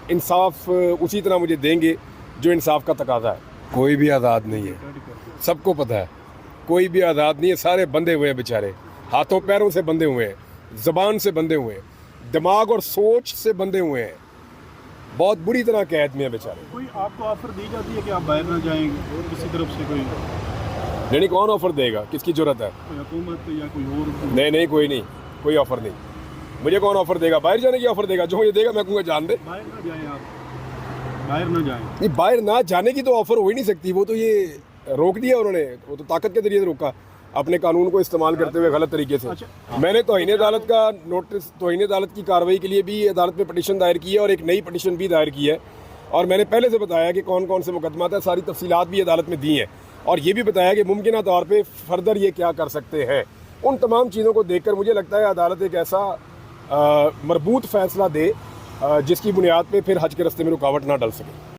इंसाफ उसी तरह मुझे देंगे जो इंसाफ का तकाजा है। कोई भी आज़ाद नहीं है, सबको पता है, कोई भी आज़ाद नहीं है। सारे बंधे हुए हैं बेचारे, हाथों पैरों से बंधे हुए हैं, ज़बान से बंधे हुए हैं, दिमाग और सोच से बंधे हुए हैं, बहुत बुरी तरह कैद में है बेचारे। कोई आपको ऑफर दी जाती है कि आप बाहर ना जाएंगे किसी तरफ से? कोई नहीं, कौन ऑफ़र देगा, किसकी ज़रूरत है? कोई हुकूमत या कोई और? नहीं, कोई नहीं, कोई ऑफ़र नहीं। मुझे कौन ऑफ़र देगा? बाहर जाने की ऑफ़र देगा? जो मुझे देगा मैं कहूँगा जान दे। बाहर ना जाएं, आप बाहर ना जाएं। नहीं, बाहर ना जाने की तो ऑफ़र हो ही नहीं सकती। वो तो ये रोक दिया उन्होंने, वो तो ताकत के जरिए से रोका, अपने कानून को इस्तेमाल करते हुए गलत तरीके से। अच्छा। मैंने तौहीन अदालत का नोटिस, तौहीन अदालत की कार्रवाई के लिए भी अदालत में पटिशन दायर की है और एक नई पटिशन भी दायर की है। और मैंने पहले से बताया कि कौन कौन से मुकदमा था, सारी तफसीलात भी अदालत में दी हैं और ये भी बताया कि मुमकिन तौर पे फर्दर ये क्या कर सकते हैं। उन तमाम चीज़ों को देखकर मुझे लगता है अदालत एक ऐसा मरबूत फ़ैसला दे जिसकी बुनियाद पे फिर हज के रास्ते में रुकावट ना डल सके।